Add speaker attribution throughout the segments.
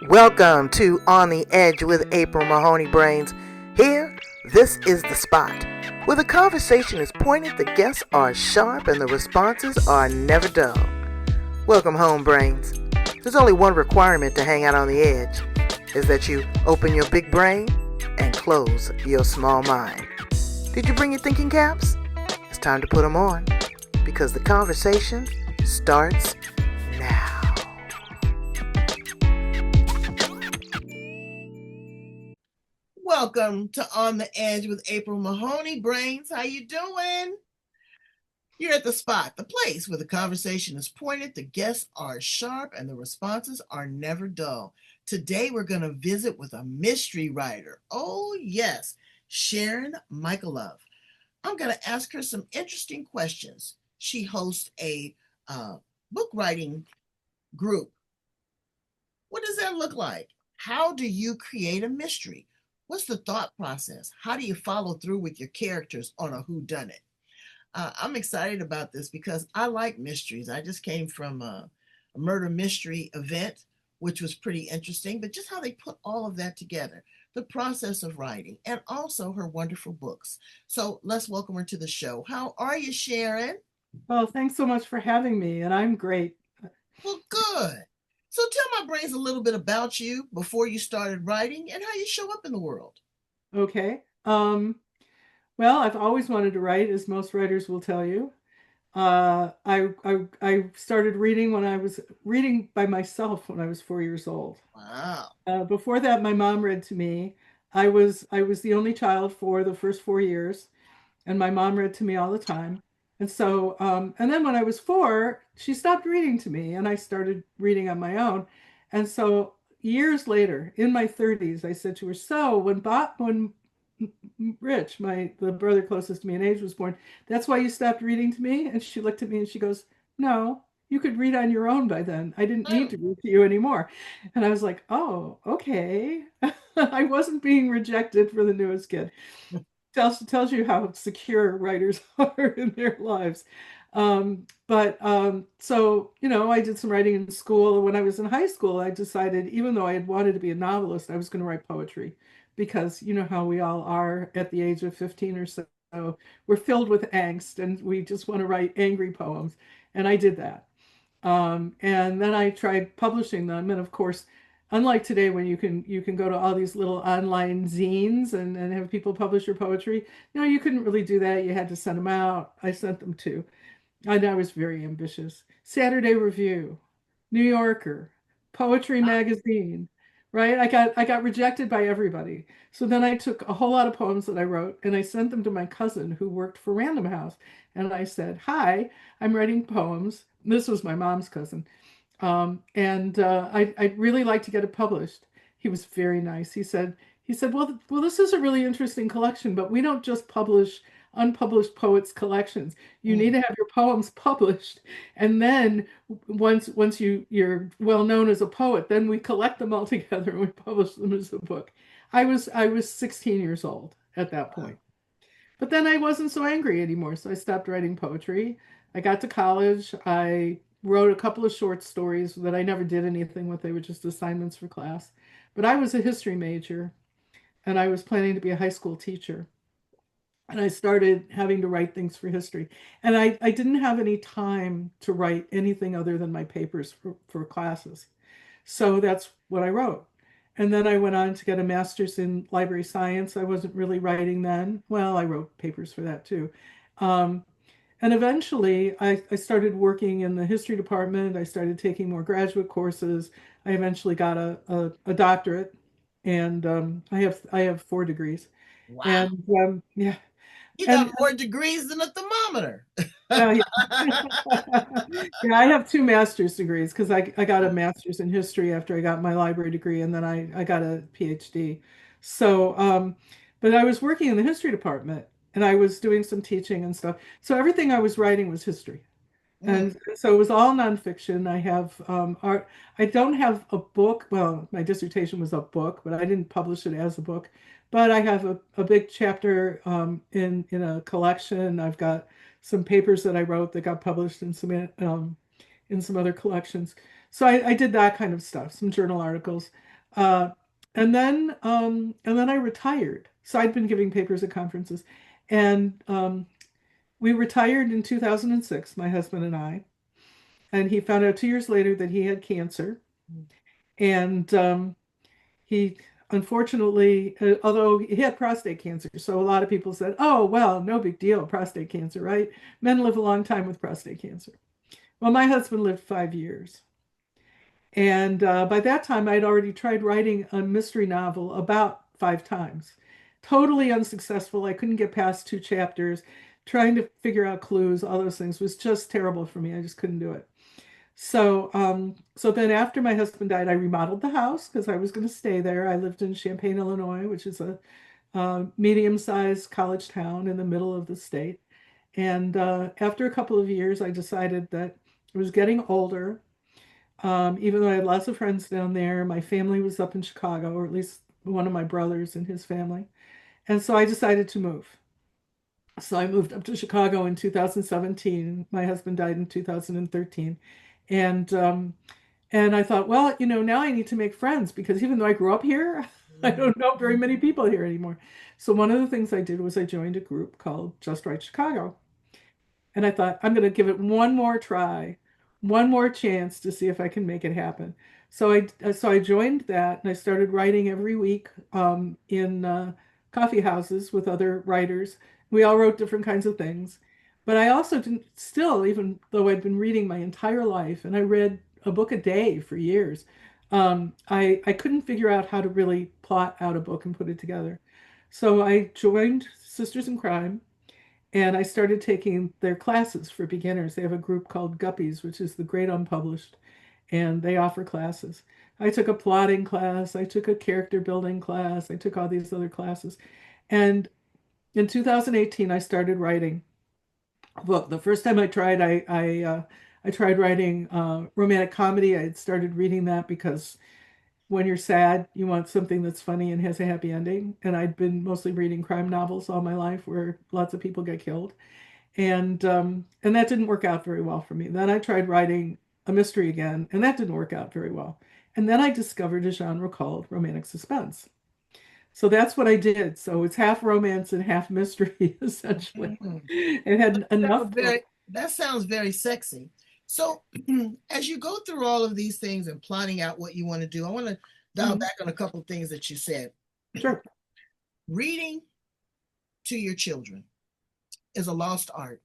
Speaker 1: Welcome to On the Edge with April Mahoney Brains. Here, this is the spot where the conversation is pointed, the guests are sharp, and the responses are never dull. Welcome home, Brains. There's only one requirement to hang out on the edge, is that you open your big brain and close your small mind. Did you bring your thinking caps? It's time to put them on, because the conversation starts now. Welcome to On the Edge with April Mahoney Brains. How you doing? You're at the spot, the place where the conversation is pointed, the guests are sharp, and the responses are never dull. Today we're going to visit with a mystery writer. Oh yes, Sharon Michalove. I'm going to ask her some interesting questions. She hosts a book writing group. What does that look like? How do you create a mystery? What's the thought process? How do you follow through with your characters on a whodunit? I'm excited about this because I like mysteries. I just came from a murder mystery event, which was pretty interesting, but just how they put all of that together, the process of writing, and also her wonderful books. So let's welcome her to the show. How are you, Sharon?
Speaker 2: Well, thanks so much for having me, and I'm great.
Speaker 1: Well, good. So tell my brains a little bit about you before you started writing and how you show up in the world.
Speaker 2: Okay. Well, I've always wanted to write, as most writers will tell you. I started reading when I was reading by myself when I was 4 years old.
Speaker 1: Wow.
Speaker 2: Before that, my mom read to me. I was the only child for the first 4 years, and my mom read to me all the time. And then when I was four, she stopped reading to me, and I started reading on my own. And so years later, in my 30s, I said to her, "So when Rich, the brother closest to me in age, was born, that's why you stopped reading to me?" And she looked at me and she goes, "No, you could read on your own by then. I didn't need
Speaker 1: Oh,
Speaker 2: to read to you anymore." And I was like, "Oh, okay." I wasn't being rejected for the newest kid. Tells you how secure writers are in their lives. So I did some writing in school. When I was in high school, I decided, even though I had wanted to be a novelist, I was going to write poetry, because you know how we all are at the age of 15 or so. We're filled with angst and we just want to write angry poems. And I did that. And then I tried publishing them. And of course, unlike today when you can go to all these little online zines and have people publish your poetry, no, you couldn't really do that. You had to send them out. I sent them to. And I was very ambitious. Saturday Review, New Yorker, Poetry Magazine, right? I got rejected by everybody. So then I took a whole lot of poems that I wrote and I sent them to my cousin who worked for Random House. And I said, "Hi, I'm writing poems." This was my mom's cousin. I'd really like to get it published. He was very nice. He said, well, this is a really interesting collection, but we don't just publish unpublished poets collections. You need
Speaker 1: mm,
Speaker 2: to have your poems published, and then once you're well known as a poet, then we collect them all together and we publish them as a book. I was 16 years old at that
Speaker 1: wow.
Speaker 2: point. But then I wasn't so angry anymore, so I stopped writing poetry. I got to college. I wrote a couple of short stories that I never did anything with. They were just assignments for class. But I was a history major and I was planning to be a high school teacher. And I started having to write things for history. And I didn't have any time to write anything other than my papers for classes. So that's what I wrote. And then I went on to get a master's in library science. I wasn't really writing then. Well, I wrote papers for that too. Um, and eventually I started working in the history department. I started taking more graduate courses. I eventually got a doctorate, and I have 4 degrees.
Speaker 1: Wow.
Speaker 2: And yeah,
Speaker 1: You
Speaker 2: and
Speaker 1: got more degrees than a thermometer.
Speaker 2: yeah. Yeah, I have two master's degrees because I got a master's in history after I got my library degree, and then I got a PhD. So, but I was working in the history department and I was doing some teaching and stuff. So everything I was writing was history.
Speaker 1: Mm,
Speaker 2: And so it was all nonfiction. I have art. I don't have a book. Well, my dissertation was a book, but I didn't publish it as a book. But I have a big chapter in a collection. I've got some papers that I wrote that got published in some other collections. So I did that kind of stuff, some journal articles. Uh, and then I retired. So I'd been giving papers at conferences. And we retired in 2006, my husband and I. And he found out 2 years later that he had cancer. And he unfortunately, although he had prostate cancer, so a lot of people said, oh, well, no big deal, prostate cancer, right? Men live a long time with prostate cancer. Well, my husband lived 5 years. And by that time, I'd already tried writing a mystery novel about 5 times. Totally unsuccessful. I couldn't get past 2 chapters. Trying to figure out clues, all those things was just terrible for me. I just couldn't do it. So then after my husband died, I remodeled the house because I was going to stay there. I lived in Champaign, Illinois, which is a medium-sized college town in the middle of the state. And after a couple of years, I decided that I was getting older. Even though I had lots of friends down there, my family was up in Chicago, or at least one of my brothers and his family. And so I decided to move. So I moved up to Chicago in 2017. My husband died in 2013. And and I thought, well, now I need to make friends because even though I grew up here, I don't know very many people here anymore. So one of the things I did was I joined a group called Just Right Chicago. And I thought, I'm going to give it one more try, one more chance to see if I can make it happen. So I joined that and I started writing every week in coffee houses with other writers. We all wrote different kinds of things. But I also didn't, still, even though I'd been reading my entire life and I read a book a day for years, I couldn't figure out how to really plot out a book and put it together. So I joined Sisters in Crime and I started taking their classes for beginners. They have a group called Guppies, which is the great unpublished, and they offer classes. I took a plotting class, I took a character building class, I took all these other classes. And in 2018, I started writing a book. The first time I tried, I tried writing romantic comedy. I had started reading that because when you're sad, you want something that's funny and has a happy ending. And I'd been mostly reading crime novels all my life where lots of people get killed. And that didn't work out very well for me. Then I tried writing a mystery again, and that didn't work out very well. And then I discovered a genre called romantic suspense. So that's what I did. So it's half romance and half mystery, essentially.
Speaker 1: Mhm.
Speaker 2: It had enough books.
Speaker 1: That sounds very sexy. So, as you go through all of these things and plotting out what you want to do, I want to dial
Speaker 2: Mhm.
Speaker 1: back on a couple of things that you said.
Speaker 2: Sure.
Speaker 1: Reading to your children is a lost art.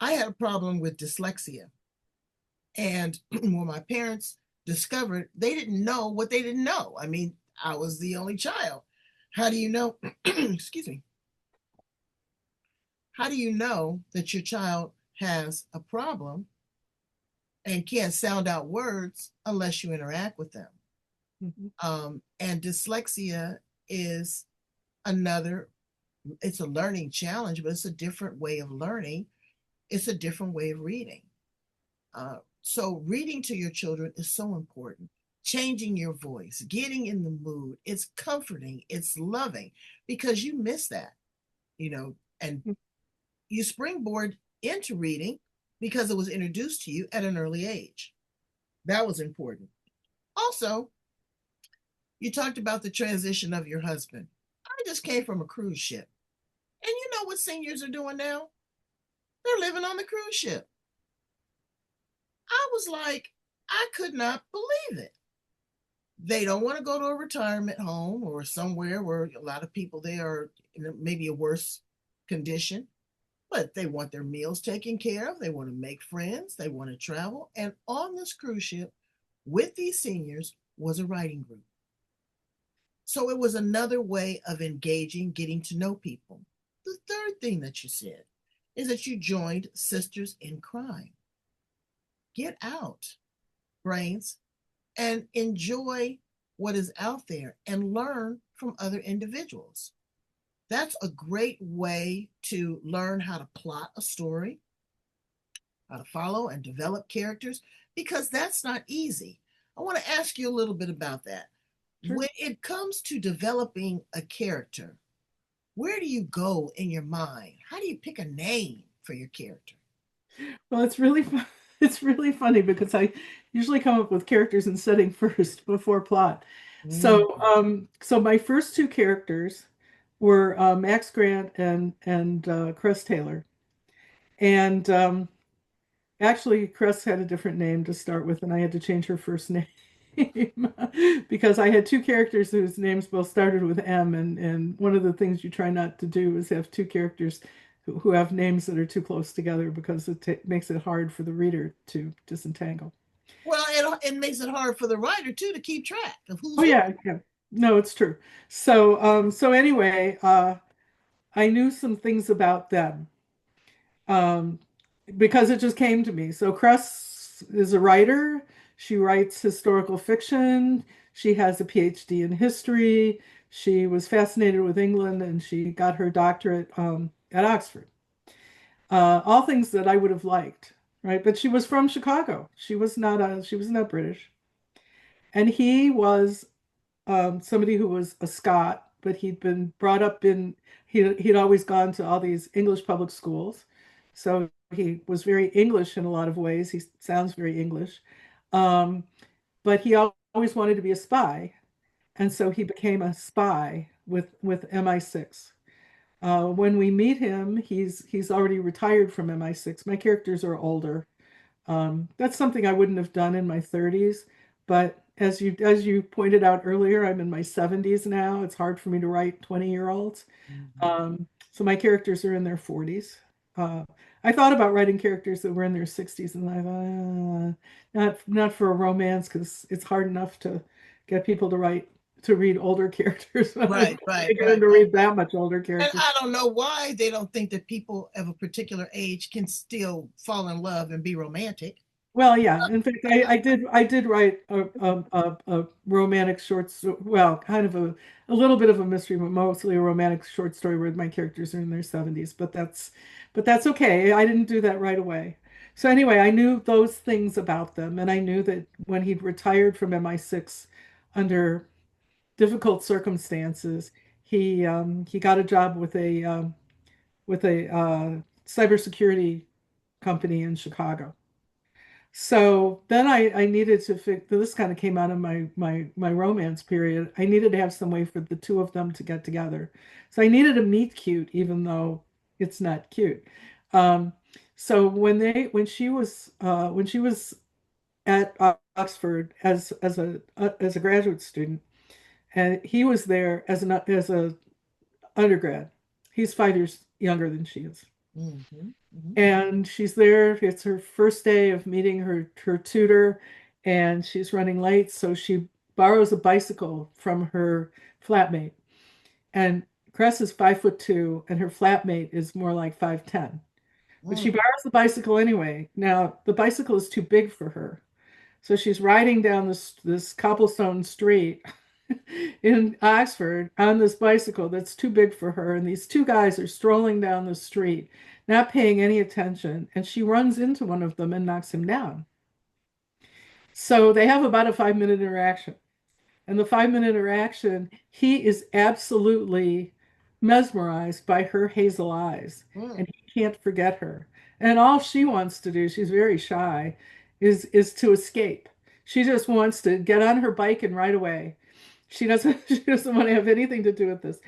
Speaker 1: I had a problem with dyslexia. And when my parents discovered, they didn't know what they didn't know. I mean, I was the only child. How do you know? Excuse me. How do you know that your child has a problem and can't sound out words unless you interact with them?
Speaker 2: Mhm.
Speaker 1: And dyslexia is another, it's a learning challenge, but it's a different way of learning. It's a different way of reading. So reading to your children is so important. Changing your voice, getting in the mood. It's comforting, it's loving because you miss that, and you springboard into reading because it was introduced to you at an early age. That was important. Also, you talked about the transition of your husband. I just came from a cruise ship. And you know what seniors are doing now? They're living on the cruise ship. I was like, I could not believe it. They don't want to go to a retirement home or somewhere where a lot of people there are in maybe a worse condition, but they want their meals taken care of. They want to make friends. They want to travel. And on this cruise ship with these seniors was a writing group. So it was another way of engaging, getting to know people. The third thing that you said is that you joined Sisters in Crime. Get out, brains, and enjoy what is out there and learn from other individuals. That's a great way to learn how to plot a story, how to follow and develop characters, because that's not easy. I want to ask you a little bit about that.
Speaker 2: Sure.
Speaker 1: When it comes to developing a character, where do you go in your mind? How do you pick a name for your character?
Speaker 2: Well, it's really fun. it's really funny because I usually come up with characters and setting first before plot.
Speaker 1: Mm.
Speaker 2: So my first two characters were Max Grant and Chris Taylor, and actually Chris had a different name to start with, and I had to change her first name because I had two characters whose names both started with M, and one of the things you try not to do is have two characters who have names that are too close together because it makes it hard for the reader to disentangle.
Speaker 1: Well, it makes it hard for the writer too to keep track of
Speaker 2: Oh
Speaker 1: who's who.
Speaker 2: yeah, yeah. No, it's true. So anyway, I knew some things about them. Um, because it just came to me. So Cress is a writer. She writes historical fiction. She has a PhD in history. She was fascinated with England and she got her doctorate at Oxford. All things that I would have liked, right? But she was from Chicago. She was not British. And he was somebody who was a Scot, but he'd been brought up he'd always gone to all these English public schools. So he was very English in a lot of ways. He sounds very English. Um, but he always wanted to be a spy. And so he became a spy with MI6. When we meet him, he's already retired from MI6. My characters are older. That's something I wouldn't have done in my 30s, but as you pointed out earlier, I'm in my 70s now. It's hard for me to write 20-year-olds.
Speaker 1: Mhm.
Speaker 2: So my characters are in their 40s. Uh, I thought about writing characters that were in their 60s, and I thought, not for a romance because it's hard enough to get people to read older characters. I
Speaker 1: Right,
Speaker 2: don't
Speaker 1: right,
Speaker 2: get
Speaker 1: right,
Speaker 2: them to
Speaker 1: right.
Speaker 2: read that much older
Speaker 1: And
Speaker 2: characters.
Speaker 1: I don't know why they don't think that people of a particular age can still fall in love and be romantic.
Speaker 2: Well, yeah. In fact, I did write a romantic well, kind of a little bit of a mystery, but mostly a romantic short story where my characters are in their 70s. But that's okay. I didn't do that right away. So anyway, I knew those things about them, and I knew that when he'd retired from MI6 under difficult circumstances, he got a job with a cybersecurity company in Chicago. So then I needed to fix this kind of came out of my romance period. I needed to have some way for the two of them to get together. So I needed a meet cute, even though it's not cute. Um, so when she was at Oxford as a graduate student, and he was there as a undergrad. He's 5 years younger than she is.
Speaker 1: Hmm. Hmm.
Speaker 2: And she's there. It's her first day of meeting her tutor, and she's running late, so she borrows a bicycle from her flatmate. And Cress is 5'2", and her flatmate is more like 5'10". But she
Speaker 1: Mm.
Speaker 2: borrows the bicycle anyway. Now the bicycle is too big for her, so she's riding down this cobblestone street in Oxford on this bicycle that's too big for her. And these two guys are strolling down the street, not paying any attention. And she runs into one of them and knocks him down. So they have about a 5-minute interaction. And the 5-minute interaction, he is absolutely mesmerized by her hazel eyes,
Speaker 1: Mm.
Speaker 2: and he can't forget her. And all she wants to do, she's very shy, is to escape. She just wants to get on her bike and ride away. She doesn't want to have anything to do with this.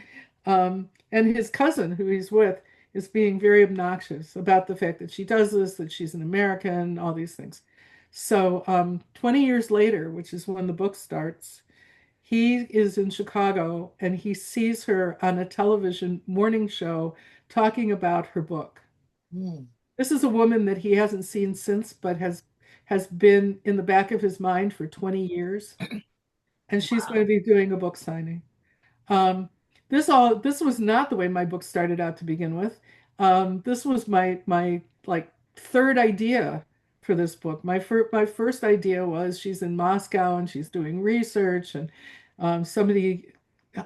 Speaker 2: And his cousin, who he's with, is being very obnoxious about the fact that she does this, that she's an American, all these things. So 20 years later, which is when the book starts, he is in Chicago and he sees her on a television morning show talking about her book.
Speaker 1: Mm.
Speaker 2: This is a woman that he hasn't seen since, but has been in the back of his mind for 20 years, and she's going to
Speaker 1: Wow.
Speaker 2: be doing a book signing. Um, this was not the way my book started out to begin with. This was my like third idea for this book. My first idea was she's in Moscow and she's doing research, and somebody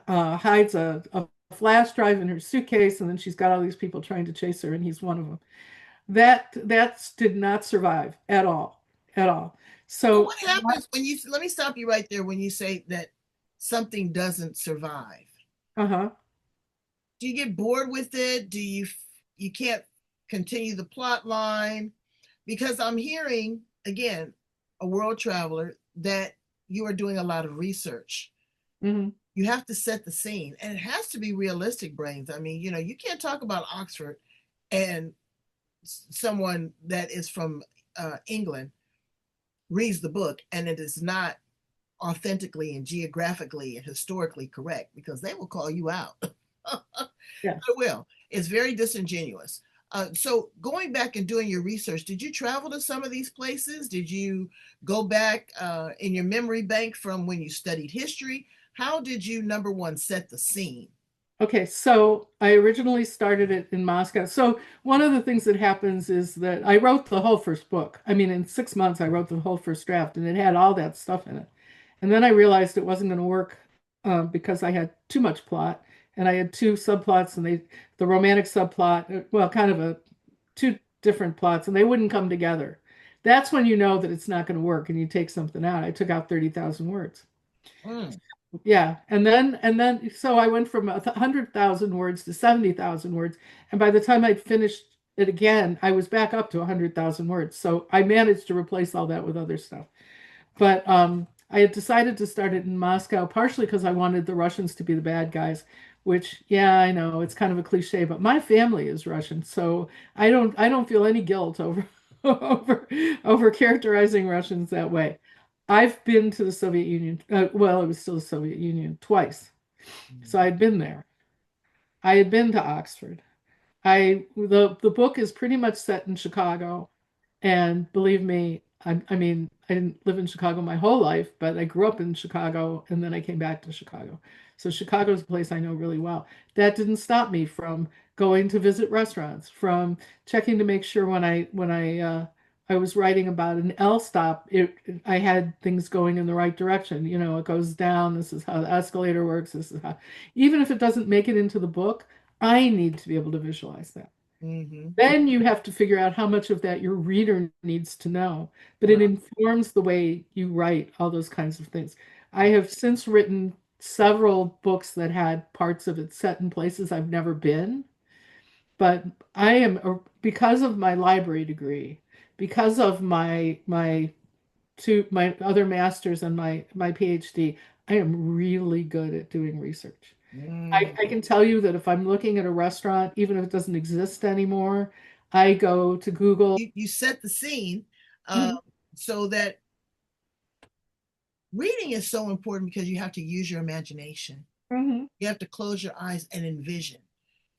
Speaker 2: hides a flash drive in her suitcase, and then she's got all these people trying to chase her, and he's one of them. That did not survive at all, at all.
Speaker 1: So
Speaker 2: So,
Speaker 1: what happens when you let me stop you right there when you say that something doesn't survive?
Speaker 2: uh-huh.
Speaker 1: Do you get bored with it? You can't continue the plot line? because I'm hearing again, a world traveler, that you are doing a lot of research.
Speaker 2: Hmm.
Speaker 1: You have to set the scene, and it has to be realistic, brains. I mean, you can't talk about Oxford and someone that is from England reads the book and it is not authentically and geographically and historically correct, because they will call you out.
Speaker 2: Yeah.
Speaker 1: They will. It's very disingenuous. So going back and doing your research, did you travel to some of these places? Did you go back in your memory bank from when you studied history? How did you, number one, set the scene?
Speaker 2: Okay, so I originally started it in Moscow. So one of the things that happens is that I wrote the whole first book. I mean, in 6 months, I wrote the whole first draft, and it had all that stuff in it. And then I realized it wasn't going to work because I had too much plot, and I had two subplots, and the romantic subplot, well, kind of two different plots, and they wouldn't come together. That's when you know that it's not going to work, and you take something out. I took out 30,000 words.
Speaker 1: Mm,
Speaker 2: Yeah, and then so I went from 100,000 words to 70,000 words, and by the time I'd finished it again, I was back up to 100,000 words. So I managed to replace all that with other stuff. But I had decided to start it in Moscow, partially because I wanted the Russians to be the bad guys, which, yeah, I know it's kind of a cliche, but my family is Russian, so I don't feel any guilt over over over characterizing Russians that way. I've been to the Soviet Union, well, it was still the Soviet Union, twice. So I'd been there. I had been to Oxford. The book is pretty much set in Chicago, and believe me, I mean, I didn't live in Chicago my whole life, but I grew up in Chicago and then I came back to Chicago. So Chicago's a place I know really well. That didn't stop me from going to visit restaurants, from checking to make sure when I was writing about an L stop, I had things going in the right direction. You know, it goes down. This is how the escalator works. This is how, even if it doesn't make it into the book, I need to be able to visualize that.
Speaker 1: mm-hmm.
Speaker 2: Then you have to figure out how much of that your reader needs to know. But it
Speaker 1: Right.
Speaker 2: informs the way you write all those kinds of things. I have since written several books that had parts of it set in places I've never been. But because of my library degree, because of my other masters and my PhD, I am really good at doing research.
Speaker 1: Mm.
Speaker 2: I can tell you that if I'm looking at a restaurant, even if it doesn't exist anymore, I go to Google.
Speaker 1: You set the scene, uh,
Speaker 2: Mhm,
Speaker 1: so that reading is so important because you have to use your imagination.
Speaker 2: mhm,
Speaker 1: You have to close your eyes and envision.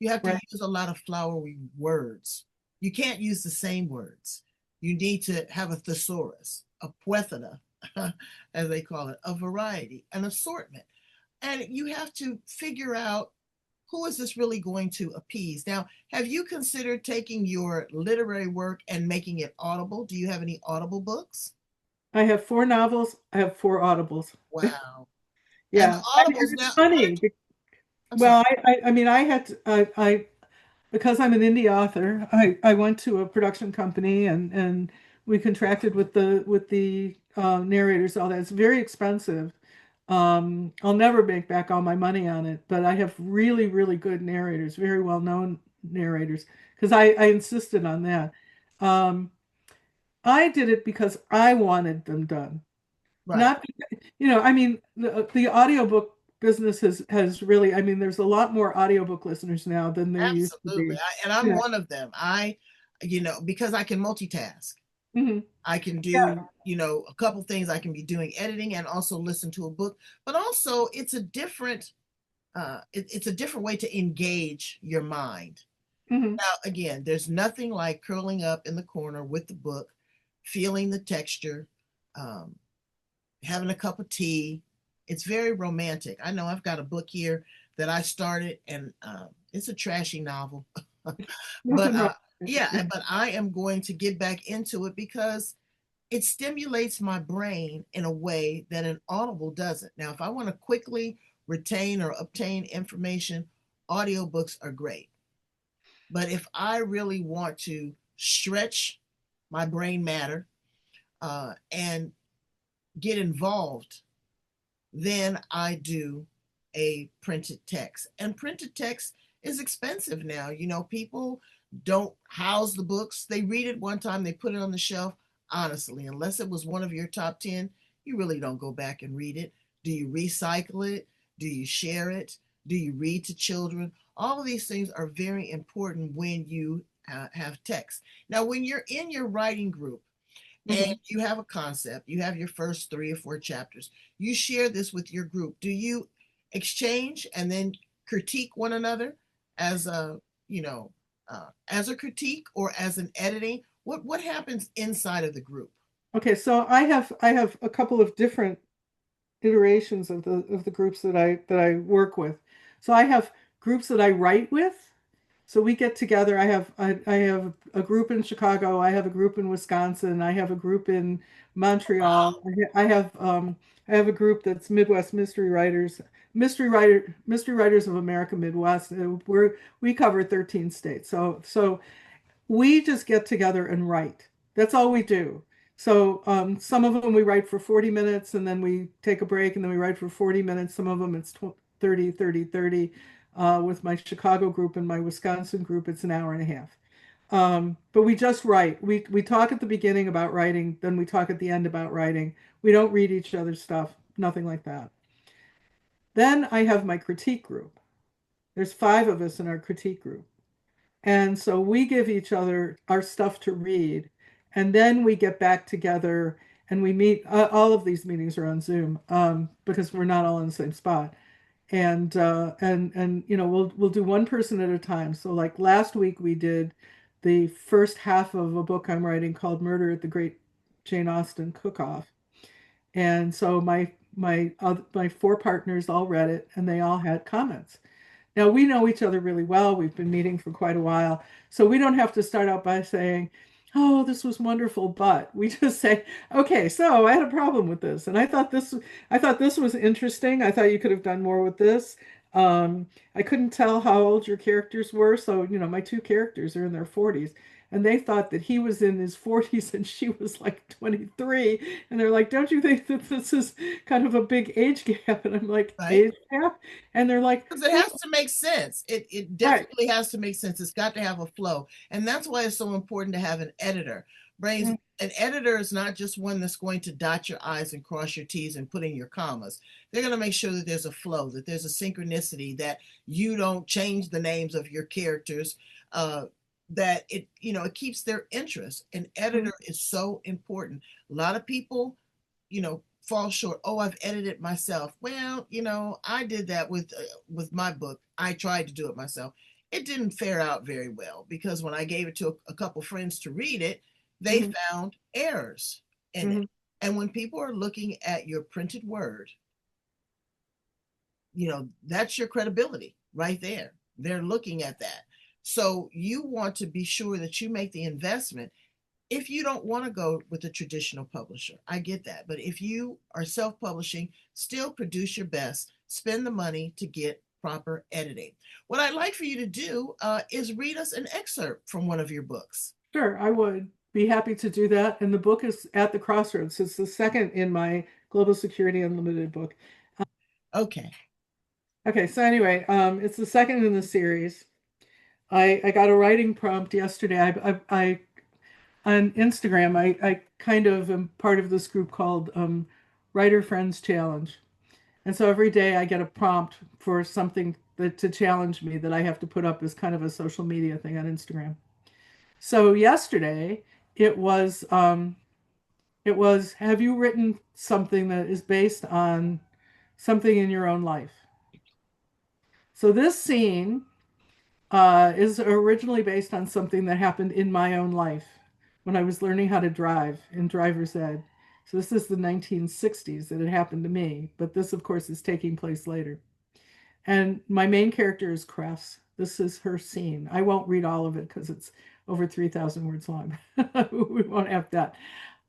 Speaker 1: You have to
Speaker 2: right.
Speaker 1: use a lot of flowery words. You can't use the same words. You need to have a thesaurus, a poethana, as they call it, a variety, an assortment. And you have to figure out, who is this really going to appease? Now, have you considered taking your literary work and making it audible? Do you have any audible books?
Speaker 2: I have four novels. I have four audibles.
Speaker 1: Wow. And the
Speaker 2: Yeah, and
Speaker 1: audibles
Speaker 2: it's
Speaker 1: now,
Speaker 2: funny.
Speaker 1: I'm sorry.
Speaker 2: Well, I mean, I had to, because I'm an indie author, I went to a production company and we contracted with the narrators. All that it's very expensive. I'll never make back all my money on it, but I have really, really good narrators, very well known narrators, because I insisted on that. Um, I did it because I wanted them done,
Speaker 1: Right.
Speaker 2: not I mean, the audiobook business has really, I mean, there's a lot more audiobook listeners now than there used to
Speaker 1: Absolutely.
Speaker 2: be.
Speaker 1: And I'm
Speaker 2: Yeah.
Speaker 1: one of them. Because I can multitask.
Speaker 2: Hmm.
Speaker 1: I can
Speaker 2: Yeah.
Speaker 1: do, a couple things. I can be doing editing and also listen to a book, but also it's a different way to engage your mind.
Speaker 2: Hmm.
Speaker 1: Now, again, there's nothing like curling up in the corner with the book, feeling the texture, um, having a cup of tea. It's very romantic. I know I've got a book here that I started, and it's a trashy novel, but
Speaker 2: Nothing wrong with it.
Speaker 1: yeah,
Speaker 2: Yeah.
Speaker 1: but I am going to get back into it because it stimulates my brain in a way that an audible doesn't. Now, if I want to quickly retain or obtain information, audiobooks are great. But if I really want to stretch my brain matter and get involved, then I do a printed text. And printed text is expensive now. People don't house the books. They read it one time, they put it on the shelf. Honestly, unless it was one of your top 10, you really don't go back and read it. Do you recycle it? Do you share it? Do you read to children? All of these things are very important when you have text. Now, when you're in your writing group, and
Speaker 2: Hmm.
Speaker 1: you have a concept, you have your first 3 or 4 chapters, you share this with your group. Do you exchange and then critique one another as a, you know, as a critique or as an editing? What happens inside of the group?
Speaker 2: Okay, so I have a couple of different iterations of the groups that I work with. So I have groups that I write with. So we get together. I have a group in Chicago. I have a group in Wisconsin. I have a group in Montreal. I have a group that's Midwest Mystery Writers of America Midwest. We cover 13 states. So we just get together and write. That's all we do. So some of them we write for 40 minutes and then we take a break and then we write for 40 minutes. Some of them it's 30, 30, 30. With my Chicago group and my Wisconsin group, it's an hour and a half. But we just write. We talk at the beginning about writing, then we talk at the end about writing. We don't read each other's stuff, nothing like that. Then I have my critique group. There's 5 of us in our critique group. And so we give each other our stuff to read. And then we get back together and we meet. All of these meetings are on Zoom because we're not all in the same spot. And we'll do one person at a time. So like last week we did the first half of a book I'm writing called Murder at the Great Jane Austen Cook-Off. And so my 4 partners all read it and they all had comments. Now we know each other really well. We've been meeting for quite a while. So we don't have to start out by saying, "Oh, this was wonderful," but we just say, "Okay, so I had a problem with this, and I thought this was interesting. I thought you could have done more with this." I couldn't tell how old your characters were, so my 2 characters are in their 40s, and they thought that he was in his 40s and she was like 23, and they're like, "Don't you think that this is kind of a big age gap?" And I'm like,
Speaker 1: Right?
Speaker 2: "Age gap?" And they're like,
Speaker 1: Because it
Speaker 2: "Well,
Speaker 1: has to make sense. It
Speaker 2: right."
Speaker 1: definitely has to make sense. It's got to have a flow. And that's why it's so important to have an editor. Brains, an editor is not just one that's going to dot your I's and cross your T's and put in your commas. They're going to make sure that there's a flow, that there's a synchronicity, that you don't change the names of your characters, that it keeps their interest. An editor
Speaker 2: Mhm.
Speaker 1: is so important. A lot of people fall short. Oh, I've edited myself. Well, I did that with my book. I tried to do it myself. It didn't fare out very well because when I gave it to a couple friends to read it, they
Speaker 2: Mhm.
Speaker 1: found errors in it.
Speaker 2: Mhm.
Speaker 1: And when people are looking at your printed word, that's your credibility right there. They're looking at that. So you want to be sure that you make the investment. If you don't want to go with a traditional publisher, I get that. But if you are self publishing, still produce your best, spend the money to get proper editing. What I'd like for you to do is read us an excerpt from one of your books.
Speaker 2: Sure, I would be happy to do that. And the book is At the Crossroads. It's the second in my Global Security Unlimited book.
Speaker 1: Okay.
Speaker 2: Okay, so anyway, it's the second in the series. I got a writing prompt yesterday. I on Instagram, I kind of am part of this group called Writer Friends Challenge. And so every day I get a prompt for something to challenge me that I have to put up as kind of a social media thing on Instagram. So yesterday it was um, it was, have you written something that is based on something in your own life? So this scene is originally based on something that happened in my own life when I was learning how to drive in driver's ed. So this is the 1960s that it happened to me, but this, of course, is taking place later. And my main character is Cress. This is her scene. I won't read all of it because it's over 3,000 words long. We won't have that.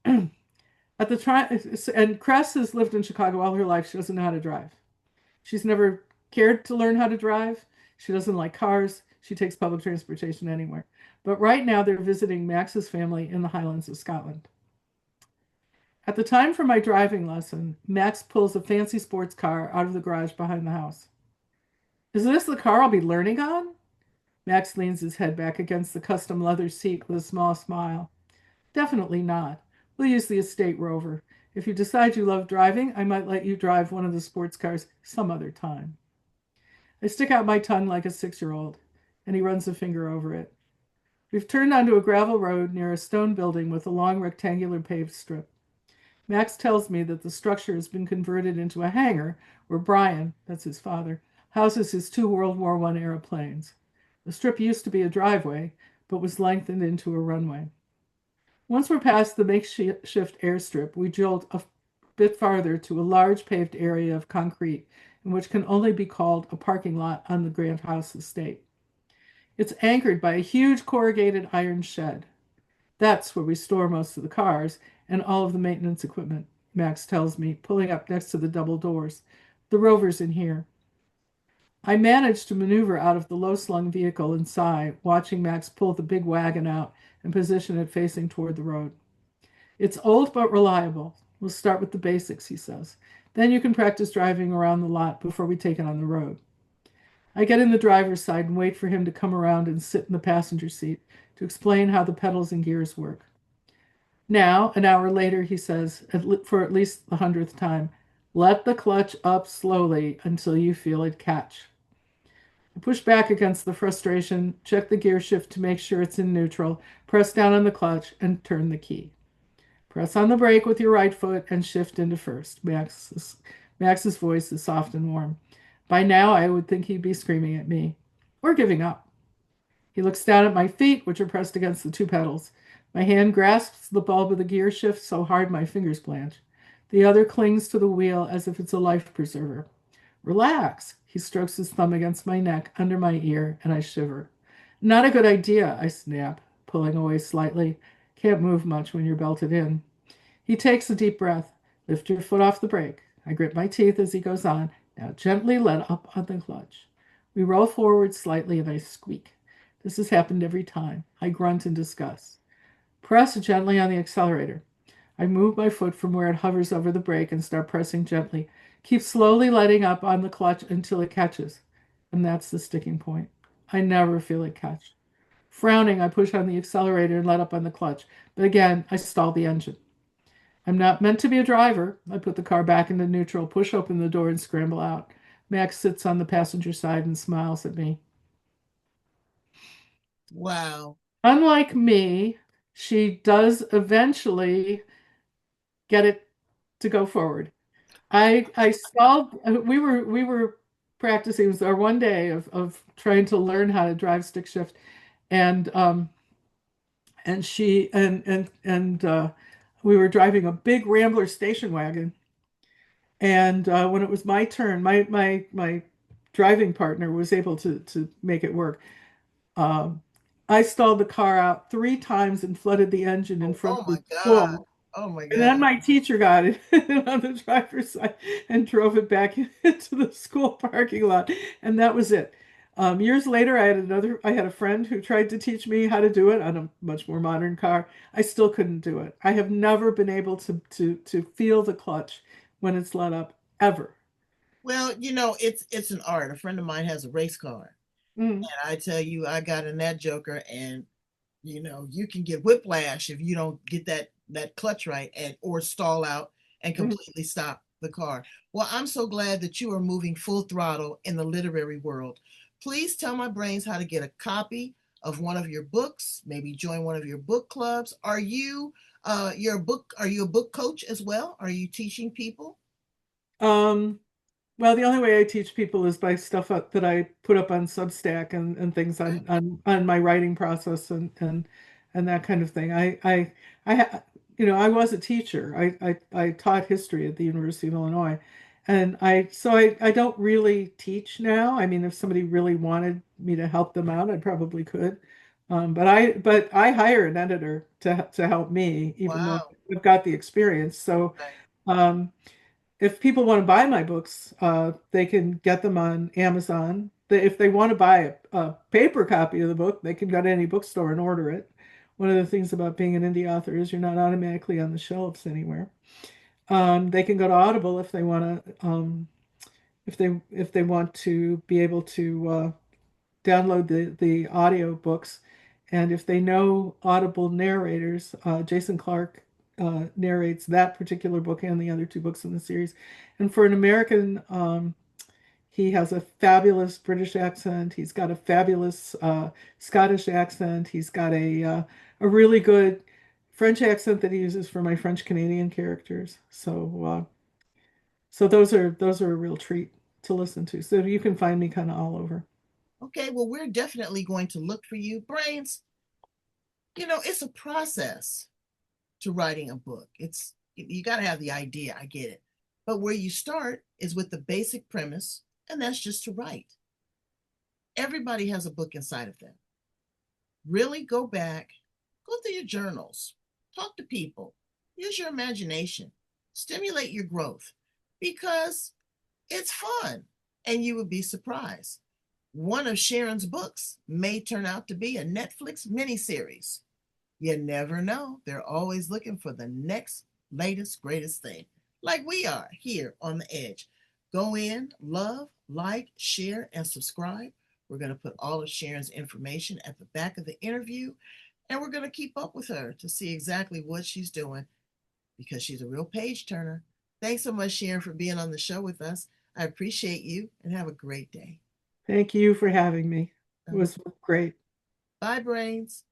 Speaker 2: At the time, and Cress has lived in Chicago all her life. She doesn't know how to drive. She's never cared to learn how to drive. She doesn't like cars. She takes public transportation anywhere. But right now, they're visiting Max's family in the Highlands of Scotland. At the time for my driving lesson, Max pulls a fancy sports car out of the garage behind the house. Is this the car I'll be learning on? Max leans his head back against the custom leather seat with a small smile. Definitely not. We'll use the estate rover. If you decide you love driving, I might let you drive one of the sports cars some other time. I stick out my tongue like a 6-year-old, and he runs a finger over it. We've turned onto a gravel road near a stone building with a long rectangular paved strip. Max tells me that the structure has been converted into a hangar where Brian, that's his father, houses his two World War I era planes. The strip used to be a driveway, but was lengthened into a runway. Once we're past the makeshift airstrip, we jolt a bit farther to a large paved area of concrete in which can only be called a parking lot on the Grant House estate. It's anchored by a huge corrugated iron shed. That's where we store most of the cars and all of the maintenance equipment, Max tells me, pulling up next to the double doors. The rover's in here. I managed to maneuver out of the low-slung vehicle and sigh, watching Max pull the big wagon out and position it facing toward the road. It's old but reliable. We'll start with the basics, he says. Then you can practice driving around the lot before we take it on the road. I get in the driver's side and wait for him to come around and sit in the passenger seat to explain how the pedals and gears work. Now, an hour later, he says, for at least the 100th time, let the clutch up slowly until you feel it catch. I push back against the frustration, check the gear shift to make sure it's in neutral, press down on the clutch, and turn the key. Press on the brake with your right foot and shift into first. Max's voice is soft and warm. By now, I would think he'd be screaming at me or giving up. He looks down at my feet, which are pressed against the two pedals. My hand grasps the bulb of the gear shift so hard my fingers blanch. The other clings to the wheel as if it's a life preserver. Relax. He strokes his thumb against my neck, under my ear, and I shiver. Not a good idea, I snap, pulling away slightly. Can't move much when you're belted in. He takes a deep breath. Lift your foot off the brake. I grit my teeth as he goes on. Now gently let up on the clutch. We roll forward slightly and I squeak. This has happened every time. I grunt in disgust. Press gently on the accelerator. I move my foot from where it hovers over the brake and start pressing gently. Keep slowly letting up on the clutch until it catches. And that's the sticking point. I never feel it catch. Frowning, I push on the accelerator and let up on the clutch. But again, I stall the engine. I'm not meant to be a driver. I put the car back into neutral, push open the door, and scramble out. Max sits on the passenger side and smiles at me.
Speaker 1: Wow.
Speaker 2: Unlike me, she does eventually get it to go forward. I stalled. We were practicing. It was our one day of trying to learn how to drive stick shift, and she and we were driving a big Rambler station wagon. And when it was my turn, my driving partner was able to make it work. Um, I stalled the car out 3 times and flooded the engine in
Speaker 1: Oh,
Speaker 2: front
Speaker 1: oh
Speaker 2: of
Speaker 1: my
Speaker 2: the
Speaker 1: God.
Speaker 2: school.
Speaker 1: Oh my
Speaker 2: And then
Speaker 1: God.
Speaker 2: my teacher got it on the driver's side and drove it back into the school parking lot. And that was it. Years later, I had a friend who tried to teach me how to do it on a much more modern car. I still couldn't do it. I have never been able to feel the clutch when it's let up ever.
Speaker 1: Well, it's an art. A friend of mine has a race car.
Speaker 2: Mm,
Speaker 1: And I tell you, I got in that joker and you can get whiplash if you don't get that clutch right and or stall out and
Speaker 2: mm.
Speaker 1: completely stop the car. Well, I'm so glad that you are moving full throttle in the literary world. Please tell my brains how to get a copy of one of your books, maybe join one of your book clubs. Are you a book coach as well? Are you teaching people?
Speaker 2: Um, Well, the only way I teach people is by stuff that I put up on Substack and things
Speaker 1: Okay.
Speaker 2: on my writing process and that kind of thing. I was a teacher. I taught history at the University of Illinois, and I don't really teach now. I mean, if somebody really wanted me to help them out, I probably could. But I hire an editor to help me, even though
Speaker 1: Wow.
Speaker 2: I've got the experience. So.
Speaker 1: Okay.
Speaker 2: Um, if people want to buy my books, they can get them on Amazon. If they want to buy a paper copy of the book, they can go to any bookstore and order it. One of the things about being an indie author is you're not automatically on the shelves anywhere. They can go to Audible if they want to, if they want to be able to download the audio books. And if they know Audible narrators, Jason Clark narrates that particular book and the other two books in the series. And for an American, he has a fabulous British accent. He's got a fabulous Scottish accent. He's got a really good French accent that he uses for my French Canadian characters. So those are a real treat to listen to. So you can find me kind of all over.
Speaker 1: Okay, well, we're definitely going to look for you. Brains, it's a process to writing a book. You got to have the idea. I get it. But where you start is with the basic premise, and that's just to write. Everybody has a book inside of them. Really go back, go through your journals, talk to people, use your imagination, stimulate your growth because it's fun and you would be surprised. One of Sharon's books may turn out to be a Netflix miniseries. You never know. They're always looking for the next, latest, greatest thing, like we are here on the edge. Go in, love, like, share, and subscribe. We're going to put all of Sharon's information at the back of the interview, and we're going to keep up with her to see exactly what she's doing because she's a real page turner. Thanks so much, Sharon, for being on the show with us. I appreciate you and have a great day.
Speaker 2: Thank you for having me. It was great.
Speaker 1: Bye, Brains.